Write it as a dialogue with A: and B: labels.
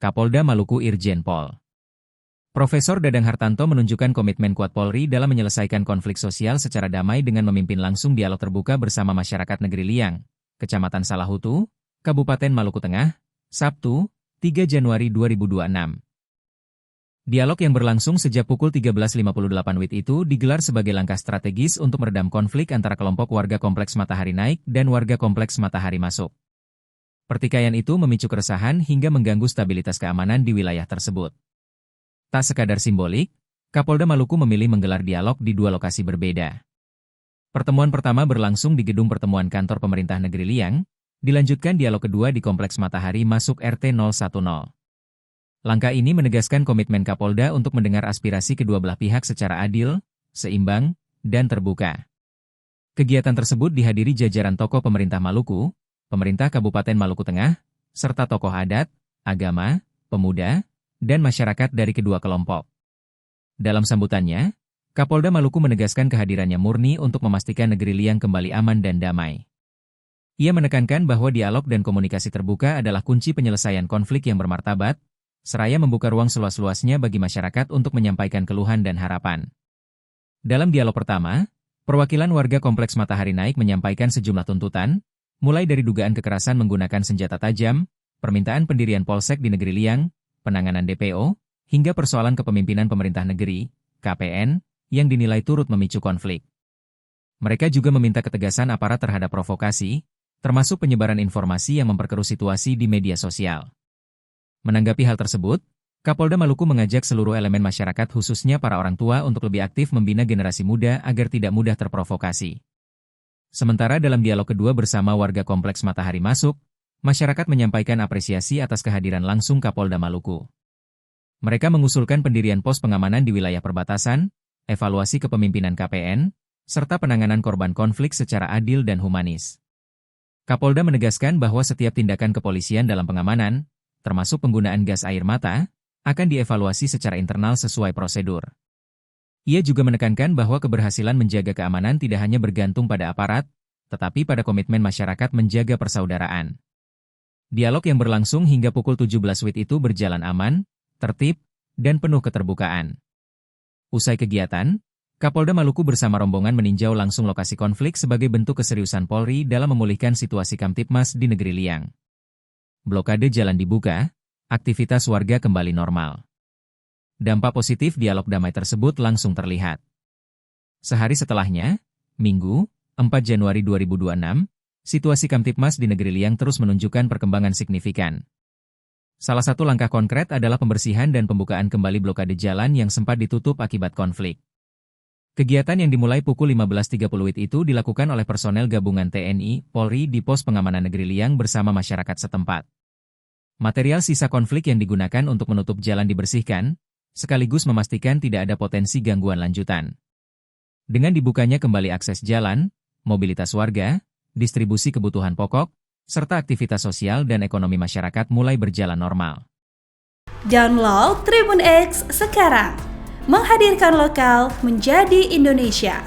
A: Kapolda Maluku Irjen Pol. Profesor Dadang Hartanto menunjukkan komitmen kuat Polri dalam menyelesaikan konflik sosial secara damai dengan memimpin langsung dialog terbuka bersama masyarakat Negeri Liang, Kecamatan Salahutu, Kabupaten Maluku Tengah, Sabtu, 3 Januari 2026. Dialog yang berlangsung sejak pukul 13.58 WIB itu digelar sebagai langkah strategis untuk meredam konflik antara kelompok warga Kompleks Matahari Naik dan warga Kompleks Matahari Masuk. Pertikaian itu memicu keresahan hingga mengganggu stabilitas keamanan di wilayah tersebut. Tak sekadar simbolik, Kapolda Maluku memilih menggelar dialog di dua lokasi berbeda. Pertemuan pertama berlangsung di gedung pertemuan kantor pemerintah Negeri Liang, dilanjutkan dialog kedua di Kompleks Matahari Masuk RT 010. Langkah ini menegaskan komitmen Kapolda untuk mendengar aspirasi kedua belah pihak secara adil, seimbang, dan terbuka. Kegiatan tersebut dihadiri jajaran tokoh pemerintah Maluku, pemerintah Kabupaten Maluku Tengah, serta tokoh adat, agama, pemuda, dan masyarakat dari kedua kelompok. Dalam sambutannya, Kapolda Maluku menegaskan kehadirannya murni untuk memastikan Negeri Liang kembali aman dan damai. Ia menekankan bahwa dialog dan komunikasi terbuka adalah kunci penyelesaian konflik yang bermartabat, seraya membuka ruang seluas-luasnya bagi masyarakat untuk menyampaikan keluhan dan harapan. Dalam dialog pertama, perwakilan warga Kompleks Matahari Naik menyampaikan sejumlah tuntutan, mulai dari dugaan kekerasan menggunakan senjata tajam, permintaan pendirian polsek di Negeri Liang, penanganan DPO, hingga persoalan kepemimpinan pemerintah negeri, KPN, yang dinilai turut memicu konflik. Mereka juga meminta ketegasan aparat terhadap provokasi, termasuk penyebaran informasi yang memperkeruh situasi di media sosial. Menanggapi hal tersebut, Kapolda Maluku mengajak seluruh elemen masyarakat khususnya para orang tua untuk lebih aktif membina generasi muda agar tidak mudah terprovokasi. Sementara dalam dialog kedua bersama warga Kompleks Matahari Masuk, masyarakat menyampaikan apresiasi atas kehadiran langsung Kapolda Maluku. Mereka mengusulkan pendirian pos pengamanan di wilayah perbatasan, evaluasi kepemimpinan KPN, serta penanganan korban konflik secara adil dan humanis. Kapolda menegaskan bahwa setiap tindakan kepolisian dalam pengamanan, termasuk penggunaan gas air mata, akan dievaluasi secara internal sesuai prosedur. Ia juga menekankan bahwa keberhasilan menjaga keamanan tidak hanya bergantung pada aparat, tetapi pada komitmen masyarakat menjaga persaudaraan. Dialog yang berlangsung hingga pukul 17 WIB itu berjalan aman, tertib, dan penuh keterbukaan. Usai kegiatan, Kapolda Maluku bersama rombongan meninjau langsung lokasi konflik sebagai bentuk keseriusan Polri dalam memulihkan situasi Kamtipmas di Negeri Liang. Blokade jalan dibuka, aktivitas warga kembali normal. Dampak positif dialog damai tersebut langsung terlihat. Sehari setelahnya, Minggu, 4 Januari 2026, situasi Kamtipmas di Negeri Liang terus menunjukkan perkembangan signifikan. Salah satu langkah konkret adalah pembersihan dan pembukaan kembali blokade jalan yang sempat ditutup akibat konflik. Kegiatan yang dimulai pukul 15.30 WIB itu dilakukan oleh personel gabungan TNI, Polri di pos pengamanan Negeri Liang bersama masyarakat setempat. Material sisa konflik yang digunakan untuk menutup jalan dibersihkan, sekaligus memastikan tidak ada potensi gangguan lanjutan. Dengan dibukanya kembali akses jalan, mobilitas warga, distribusi kebutuhan pokok, serta aktivitas sosial dan ekonomi masyarakat mulai berjalan normal.
B: Download Tribun X sekarang, menghadirkan lokal menjadi Indonesia.